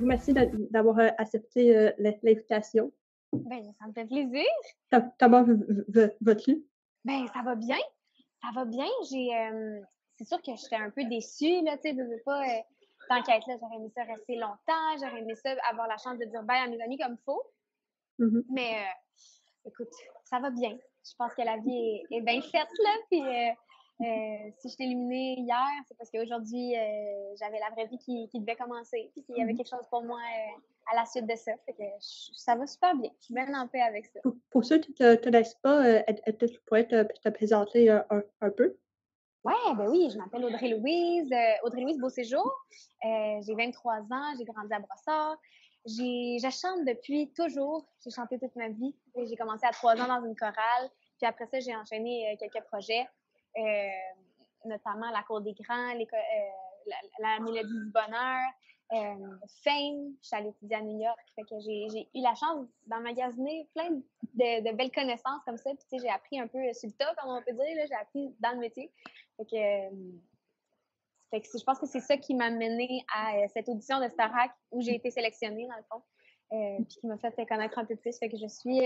vous remercie d'avoir accepté l'invitation. Ben, ça me fait plaisir. Comment vas-tu? Ben, ça va bien. Ça va bien. C'est sûr que je serais un peu déçue, là, tu sais, veux pas, tant qu'à être là, j'aurais aimé ça rester longtemps, j'aurais aimé ça avoir la chance de dire bye à mes amis comme il faut. Mhm. Mais, écoute, ça va bien. Je pense que la vie est bien faite, là, puis si je t'ai éliminée hier, c'est parce qu'aujourd'hui, j'avais la vraie vie qui devait commencer, puis qu'il y avait quelque chose pour moi à la suite de ça. Fait que ça va super bien. Je suis bien en paix avec ça. Pour ceux qui ne te connaissent pas, est-ce que tu pourrais te présenter un peu? Ouais, ben oui, je m'appelle Audrey-Louise, Audrey-Louise Beauséjour. J'ai 23 ans, j'ai grandi à Brossard. Je chante depuis toujours. J'ai chanté toute ma vie. Et j'ai commencé à 3 ans dans une chorale. Puis après ça, j'ai enchaîné quelques projets, euh, notamment la Cour des Grands, la Mélodie du Bonheur, Fame. Je suis allée étudier à New York. Fait que j'ai eu la chance d'emmagasiner plein de belles connaissances comme ça. Puis tu sais, j'ai appris un peu sur le tas, comme on peut dire. Là, j'ai appris dans le métier. Fait que je pense que c'est ça qui m'a mené à cette audition de Starac où j'ai été sélectionnée, dans le fond, puis qui m'a fait connaître un peu plus. Fait que je suis...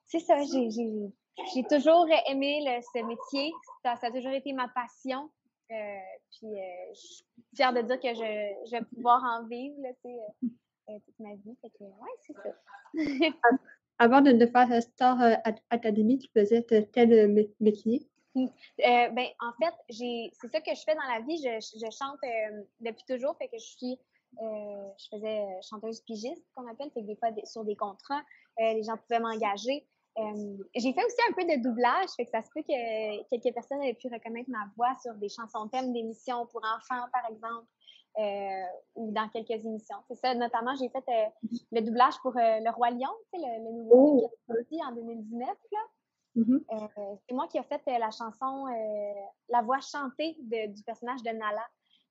c'est ça, j'ai toujours aimé ce métier. Ça a toujours été ma passion. Puis je suis fière de dire que je vais pouvoir en vivre là, toute ma vie. Fait que, ouais, c'est ça. Avant de faire Star Academy, tu faisais quel métier? Ben, en fait, c'est ça que je fais dans la vie. Je chante depuis toujours, fait que je faisais chanteuse pigiste, qu'on appelle, fait que des fois, sur des contrats, les gens pouvaient m'engager. J'ai fait aussi un peu de doublage, fait que ça se peut que quelques personnes aient pu reconnaître ma voix sur des chansons thèmes d'émissions pour enfants, par exemple, ou dans quelques émissions. C'est ça, notamment, j'ai fait le doublage pour Le Roi Lion, tu sais, le nouveau film qui est sorti en 2019, là. Mhm. C'est moi qui ai fait la chanson, la voix chantée du personnage de Nala.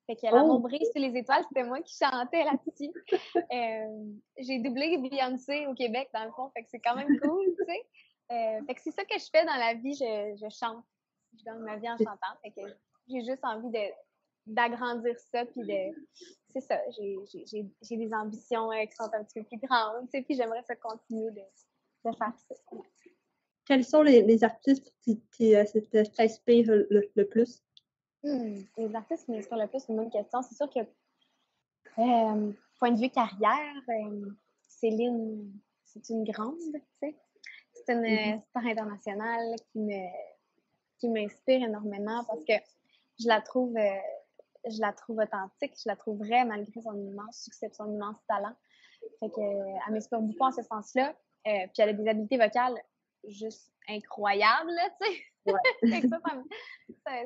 Fait que L'amour brise sur les étoiles, c'était moi qui chantais là-dessus. J'ai doublé Beyoncé au Québec, dans le fond, fait que c'est quand même cool, tu sais. Fait que c'est ça que je fais dans la vie, je chante. Je gagne ma vie en chantant. Fait que j'ai juste envie d'agrandir ça, puis c'est ça, j'ai des ambitions qui sont un petit peu plus grandes, tu sais, puis j'aimerais ça continuer de faire ça. Quels sont les artistes qui t'inspirent le plus? Les artistes qui m'inspirent le plus, c'est une bonne question. C'est sûr que, point de vue carrière, Céline, c'est une grande, tu sais. C'est une star internationale qui m'inspire énormément parce que je la trouve, je la trouve authentique, je la trouve vraie malgré son immense succès, son immense talent. Fait que, elle m'inspire beaucoup en ce sens-là. Puis elle a des habiletés vocales juste incroyables, tu sais. Ouais. Fait que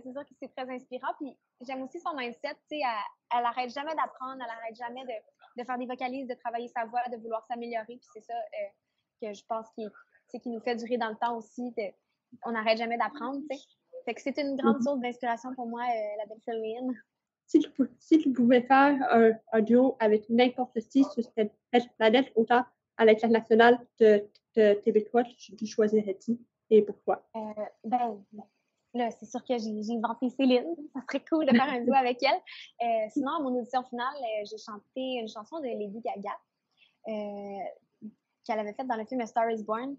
c'est sûr que c'est très inspirant. Puis j'aime aussi son mindset, tu sais, elle arrête jamais d'apprendre, elle arrête jamais de faire des vocalises, de travailler sa voix, de vouloir s'améliorer. Puis c'est ça que je pense qui nous fait durer dans le temps aussi. On n'arrête jamais d'apprendre, tu sais. Fait que c'est une grande source d'inspiration pour moi, la belle Céline. Si tu pouvais faire un duo avec n'importe qui sur cette planète, autant à l'international de québécois, tu choisirais qui et pourquoi? Ben, là, c'est sûr que j'ai inventé Céline. Ça serait cool de faire un duo avec elle. Sinon, à mon audition finale, j'ai chanté une chanson de Lady Gaga qu'elle avait faite dans le film A Star is Born.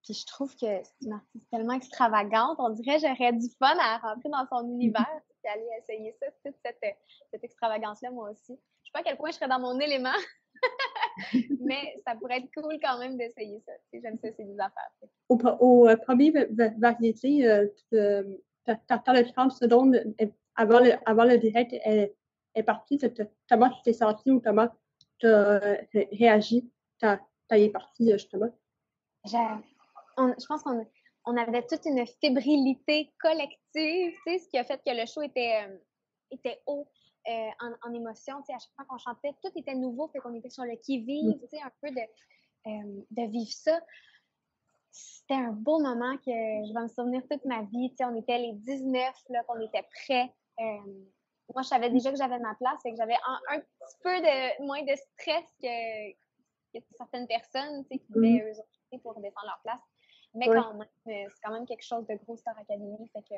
Puis je trouve que c'est une artiste tellement extravagante. On dirait que j'aurais du fun à rentrer dans son univers et aller essayer ça, toute cette extravagance-là, moi aussi. Je sais pas à quel point je serais dans mon élément, mais ça pourrait être cool quand même d'essayer ça. J'aime ça, c'est des affaires. Au premier variété, ta temps de 30 secondes avant le direct est parti. Comment tu t'es senti ou comment tu as réagi quand il est parti, justement? Je pense qu'on avait toute une fébrilité collective, tu sais, ce qui a fait que le show était haut en émotion. Tu sais, à chaque fois qu'on chantait, tout était nouveau, fait qu'on était sur le qui-vive, tu sais, un peu de vivre ça. C'était un beau moment que je vais me souvenir toute ma vie. Tu sais, on était les 19, là, qu'on était prêts. Moi, je savais déjà que j'avais ma place et que j'avais un petit peu moins de stress que certaines personnes, tu sais, qui devaient eux autres pour défendre leur place. Mais quand même, c'est quand même quelque chose de gros Star Academy. Fait que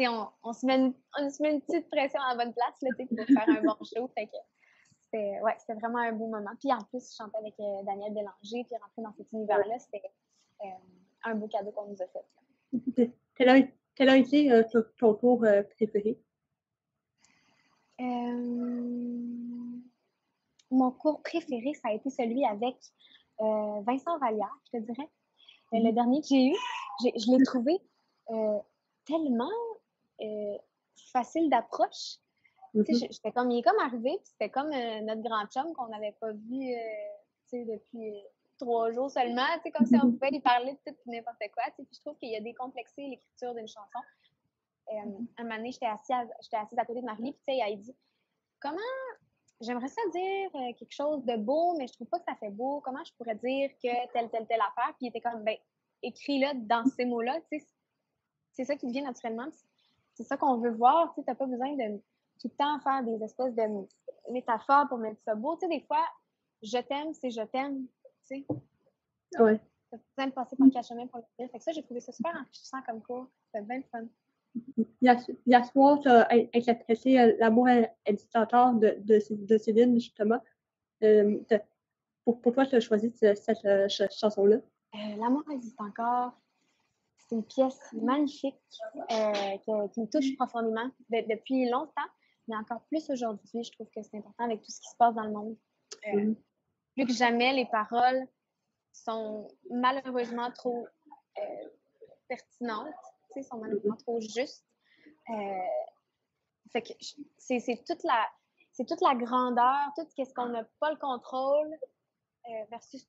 on se met une petite pression à la bonne place là, pour faire un bon show. Fait que c'était vraiment un beau moment. Puis en plus, je chantais avec Daniel Bélanger, puis rentrer dans cet univers-là, c'était un beau cadeau qu'on nous a fait. Quel a été ton cours préféré? Mon cours préféré, ça a été celui avec Vincent Vallière, je te dirais. Le dernier que j'ai eu, je l'ai trouvé tellement facile d'approche. J'étais comme, il est comme arrivé, puis c'était comme notre grand chum qu'on n'avait pas vu depuis 3 jours seulement, comme si on pouvait lui parler de tout et n'importe quoi. Puis je trouve qu'il a décomplexé l'écriture d'une chanson. Un moment donné, j'étais assise à côté de Marie, puis elle dit comment j'aimerais ça dire quelque chose de beau, mais je trouve pas que ça fait beau. Comment je pourrais dire que telle affaire? Puis il était comme, ben, écris-le dans ces mots-là. C'est ça qui vient naturellement. C'est ça qu'on veut voir. Tu n'as pas besoin de tout le temps faire des espèces de métaphores pour mettre ça beau. Tu sais, des fois, je t'aime, c'est je t'aime. Tu sais. Ouais. T'as besoin de passer par quel chemin pour le dire. Fait que ça, j'ai trouvé ça super enrichissant comme cours. C'était bien fun. Hier soir, tu as interprété L'amour est dictateur de Céline, justement. Pourquoi tu as choisi cette chanson-là? L'amour existe encore. C'est une pièce magnifique qui me touche profondément depuis longtemps, mais encore plus aujourd'hui. Je trouve que c'est important avec tout ce qui se passe dans le monde. Plus que jamais, les paroles sont malheureusement trop pertinentes, sont malheureusement trop justes. Fait que c'est toute la grandeur, tout ce qu'on n'a pas le contrôle versus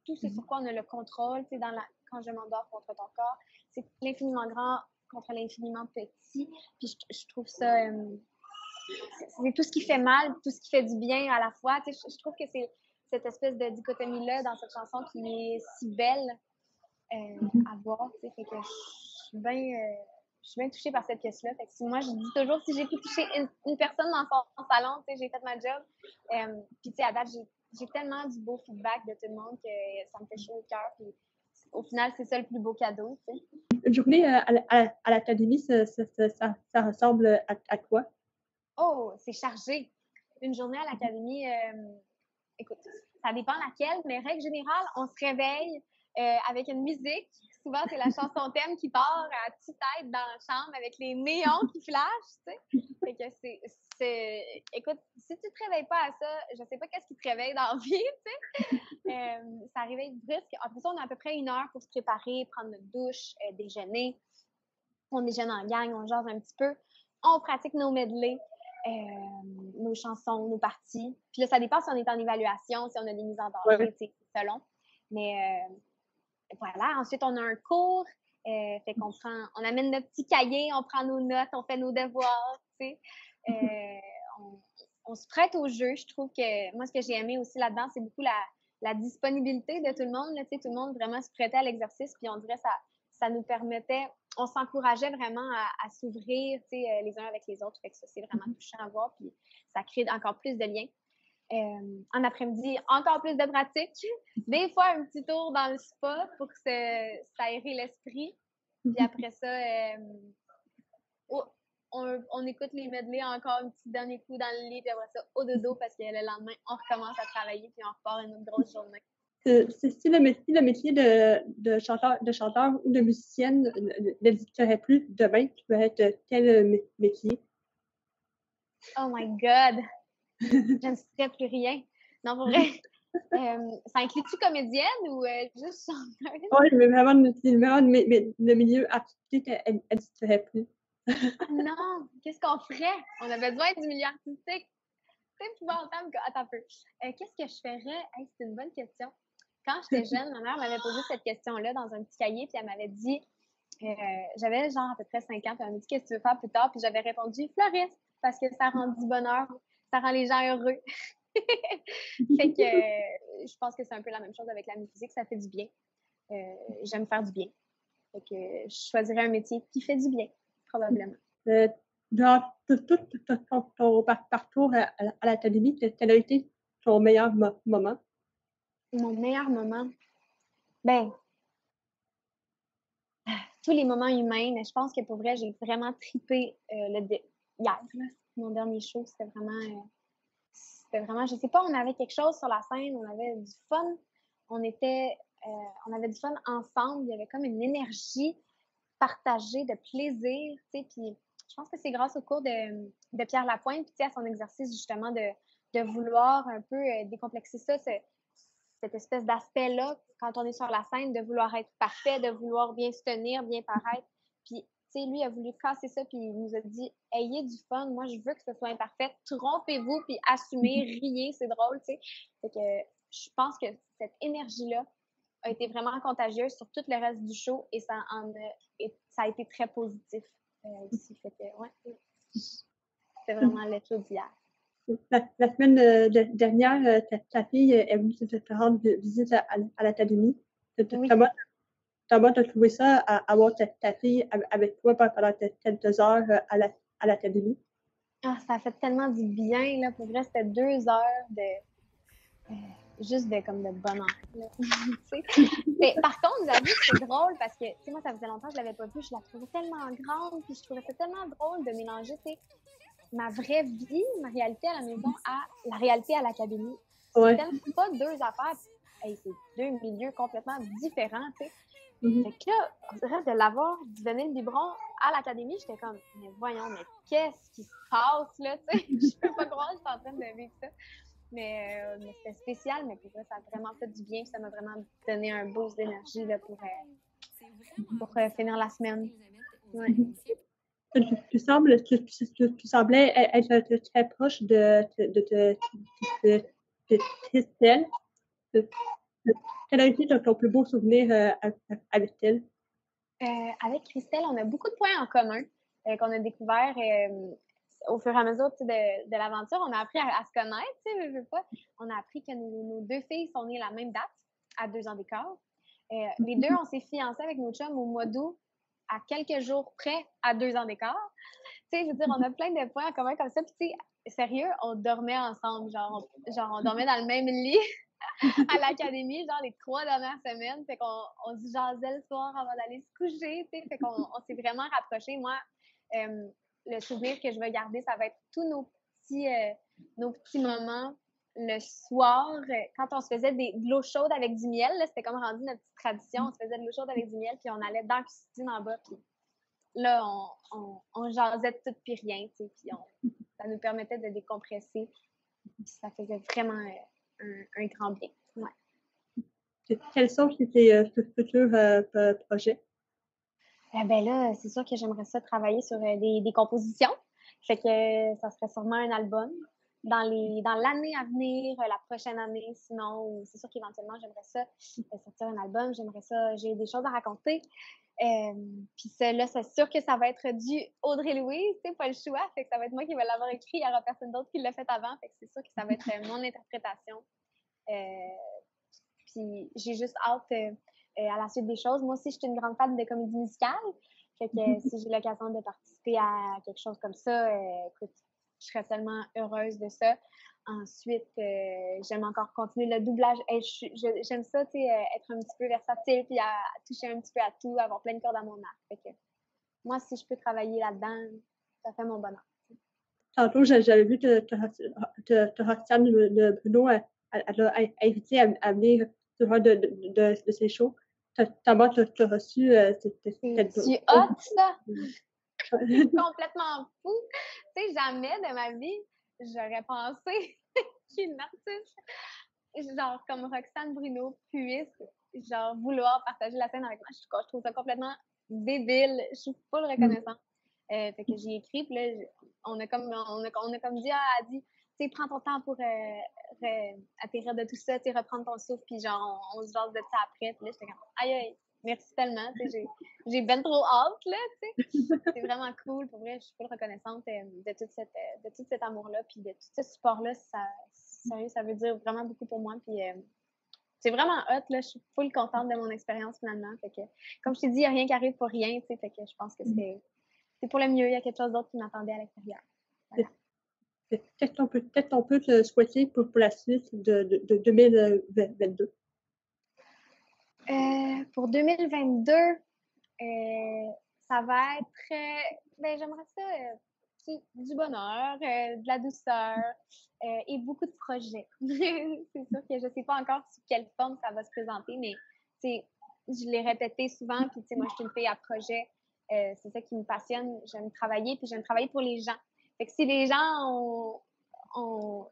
tout ce sur quoi on a le contrôle, quand je m'endors contre ton corps, c'est l'infiniment grand contre l'infiniment petit. Puis je trouve ça, c'est tout ce qui fait mal, tout ce qui fait du bien à la fois. Je trouve que c'est cette espèce de dichotomie-là dans cette chanson qui est si belle à voir. Fait que je suis bien touchée par cette pièce-là. Fait que moi, je dis toujours, si j'ai pu toucher une personne dans son salon, j'ai fait ma job. Puis à date, j'ai tellement du beau feedback de tout le monde que ça me fait chaud au cœur. Puis au final, c'est ça le plus beau cadeau. Une journée à l'académie, ça ressemble à quoi? Oh, c'est chargé. Une journée à l'académie, écoute, ça dépend laquelle, mais règle générale, on se réveille avec une musique. Souvent, c'est la chanson thème qui part à tue-tête dans la chambre avec les néons qui flashent, tu sais. Fait que écoute, si tu te réveilles pas à ça, je sais pas qu'est-ce qui te réveille dans la vie, tu sais. Ça réveille brusque. En plus, on a à peu près 1 heure pour se préparer, prendre notre douche, déjeuner. On déjeune en gang, on jase un petit peu. On pratique nos medleys. Nos chansons, nos parties. Puis là, ça dépend si on est en évaluation, si on a des mises en danger, selon. Mais voilà, ensuite, on a un cours. Fait qu'on on amène notre petit cahier, on prend nos notes, on fait nos devoirs, tu sais. On se prête au jeu. Je trouve que moi, ce que j'ai aimé aussi là-dedans, c'est beaucoup la disponibilité de tout le monde. Là, tout le monde vraiment se prêtait à l'exercice, puis on dirait que ça nous permettait, on s'encourageait vraiment à s'ouvrir les uns avec les autres. Fait que ça, c'est vraiment touchant à voir, puis ça crée encore plus de liens. En après-midi, encore plus de pratique. Des fois, un petit tour dans le spa pour s'aérer l'esprit. Puis après ça, on écoute les medleys encore un petit dernier coup dans le lit, puis après ça, au dodo, parce que le lendemain, on recommence à travailler, puis on repart une autre grosse journée. Si le métier de chanteur ou de musicienne n'existerait plus demain, tu peux être quel métier? Oh my God! Je ne serais plus rien. Non, pour vrai. Ça inclut-tu comédienne ou juste chanteuse? Oui, mais vraiment, le milieu artistique n'existerait plus. Non! Qu'est-ce qu'on ferait? On a besoin du milieu artistique. C'est épouvantable. Attends un peu. Qu'est-ce que je ferais? Hey, c'est une bonne question. Quand j'étais jeune, ma mère m'avait posé cette question-là dans un petit cahier, puis elle m'avait dit, j'avais genre à peu près 5 ans, puis elle m'a dit, qu'est-ce que tu veux faire plus tard? Puis j'avais répondu, fleuriste, parce que ça rend du bonheur, ça rend les gens heureux. Fait que je pense que c'est un peu la même chose avec la musique, ça fait du bien. J'aime faire du bien. Fait que je choisirais un métier qui fait du bien, probablement. Dans tout ton parcours à l'académie, quel a été ton meilleur moment? Mon meilleur moment? Ben, tous les moments humains. Mais je pense que pour vrai, j'ai vraiment trippé hier, là, mon dernier show. C'était vraiment, je sais pas, on avait quelque chose sur la scène, on avait du fun. On était, on avait du fun ensemble. Il y avait comme une énergie partagée de plaisir, tu sais. Puis je pense que c'est grâce au cours de Pierre Lapointe, puis à son exercice justement de vouloir un peu décomplexer ça, cette espèce d'aspect-là, quand on est sur la scène, de vouloir être parfait, de vouloir bien se tenir, bien paraître. Puis, tu sais, lui, il a voulu casser ça, puis il nous a dit « Ayez du fun, moi, je veux que ce soit imparfait, trompez-vous, puis assumez, riez, c'est drôle, tu sais. » Fait que je pense que cette énergie-là a été vraiment contagieuse sur tout le reste du show et ça a été très positif aussi. Fait que, ouais, c'était vraiment le show d'hier. La semaine dernière, ta fille est venue te rendre visite à l'académie. Oui. Comment t'as trouvé ça, avoir ta fille avec toi pendant quelques heures à l'académie? Ah, ça a fait tellement du bien, là. Pour vrai, c'était 2 heures juste comme de bonheur, là. Mais par contre, j'avoue que c'est drôle parce que, tu sais, moi, ça faisait longtemps que je l'avais pas vue. Je la trouvais tellement grande, puis je trouvais ça tellement drôle de mélanger, tu sais, ma vraie vie, ma réalité à la maison à la réalité à l'académie. C'est tellement pas 2 affaires. Hey, c'est 2 milieux complètement différents, tu sais. Fait que là, on dirait de l'avoir donné le biberon à l'académie, j'étais comme, mais voyons, mais qu'est-ce qui se passe, là, tu sais? Je peux pas croire que je suis en train de vivre ça. Mais c'était spécial, mais pour ça a vraiment fait du bien. Ça m'a vraiment donné un boost d'énergie là, pour finir la semaine. Ouais. Tu semblais être très proche de Christelle. Quel a été ton plus beau souvenir avec elle? Avec Christelle, on a beaucoup de points en commun qu'on a découvert au fur et à mesure de l'aventure. On a appris à se connaître, tu sais, je veux pas. On a appris que nos 2 filles sont nées la même date, à 2 ans d'écart. Les 2, on s'est fiancés avec nos chums au mois d'août, à quelques jours près, à 2 ans d'écart. Tu sais, je veux dire, on a plein de points en commun comme ça. Puis, tu sais, sérieux, on dormait ensemble. Genre, on dormait dans le même lit à l'académie, genre les 3 dernières semaines. Fait qu'on se jasait le soir avant d'aller se coucher, tu sais. Fait qu'on s'est vraiment rapprochés. Moi, le souvenir que je vais garder, ça va être tous nos petits moments le soir, quand on se faisait de l'eau chaude avec du miel. C'était comme rendu notre petite tradition. On se faisait de l'eau chaude avec du miel, puis on allait dans la cuisine en bas, puis là, on jasait tout puis rien, tu sais, puis ça nous permettait de décompresser. Puis ça faisait vraiment un grand bien. Ouais. Quels sont tes futurs projets? Ben là, c'est sûr que j'aimerais ça travailler sur des compositions. Fait que ça serait sûrement un album dans l'année à venir, la prochaine année, sinon, c'est sûr qu'éventuellement, j'aimerais ça sortir un album, j'aimerais ça, j'ai des choses à raconter. Puis là, c'est sûr que ça va être du Audrey-Louise, c'est pas le choix, fait que ça va être moi qui vais l'avoir écrit, il n'y aura personne d'autre qui l'a fait avant, fait que c'est sûr que ça va être mon interprétation. Puis j'ai juste hâte à la suite des choses. Moi aussi, je suis une grande fan de comédie musicale, fait que si j'ai l'occasion de participer à quelque chose comme ça, écoute, je serais tellement heureuse de ça. Ensuite, j'aime encore continuer le doublage. J'aime ça, tu sais, être un petit peu versatile, puis à toucher un petit peu à tout, avoir plein de cordes à mon arc. Fait que moi, si je peux travailler là-dedans, ça fait mon bonheur. Tantôt, j'avais vu que Roxane de Bruno, elle l'a invité à venir sur un de ses shows. Comment tu as reçu cette Tu hot, ça? Complètement fou. Tu sais, jamais de ma vie, j'aurais pensé qu'une artiste, genre comme Roxane Bruno, puisse genre vouloir partager la scène avec moi. Je trouve ça complètement débile. Je suis full reconnaissante. Fait que j'ai écrit, puis là, on a comme dit, elle a dit, tu sais, prends ton temps pour atterrir de tout ça, tu sais, reprendre ton souffle, puis genre, on se jase de ça après. Puis là, j'étais comme, aïe, merci tellement, tu sais, j'ai ben trop hâte, là, tu sais. C'est vraiment cool, pour vrai, je suis full reconnaissante de tout cet amour-là, puis de tout ce support-là, ça veut dire vraiment beaucoup pour moi, puis c'est vraiment hot, là, je suis full contente de mon expérience, finalement, fait que, comme je t'ai dit, il n'y a rien qui arrive pour rien, tu sais, fait que je pense que c'est pour le mieux, il y a quelque chose d'autre qui m'attendait à l'extérieur. Voilà. Peut-être qu'on peut te souhaiter pour la suite de 2022. Pour 2022, Ça va être, ben, j'aimerais ça, du bonheur, de la douceur et beaucoup de projets. C'est sûr que je sais pas encore sous quelle forme ça va se présenter, mais je l'ai répété souvent, puis moi, je suis une fille à projet. C'est ça qui me passionne. J'aime travailler, puis j'aime travailler pour les gens. Fait que si les gens tu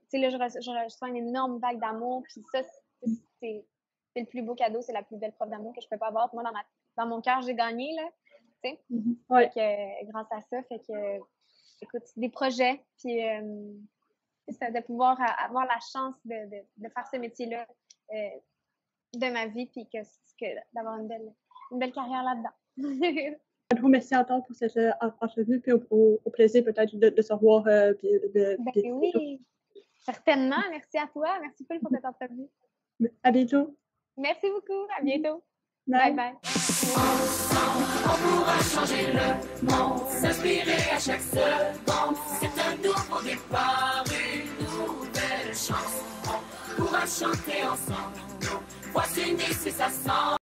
sais, là, je reçois une énorme vague d'amour, puis ça, c'est le plus beau cadeau, c'est la plus belle preuve d'amour que je peux pas avoir. Puis moi, dans mon cœur, j'ai gagné, là, tu sais. Ouais. Fait que, grâce à ça, fait que, écoute, des projets, puis c'est de pouvoir avoir la chance de faire ce métier-là de ma vie, puis d'avoir une belle carrière là-dedans. Un gros merci encore pour cette entrevue, puis au plaisir peut-être de se revoir. Ben oui, certainement. Merci à toi. Merci Paul pour cette entrevue. À bientôt. Merci beaucoup. À bientôt. Bye. Bye bye. Ensemble, on pourra changer le monde, s'inspirer à chaque seconde. C'est un nouveau départ, une nouvelle chance. On pourra chanter ensemble. Nos voix s'unissent et ça sent.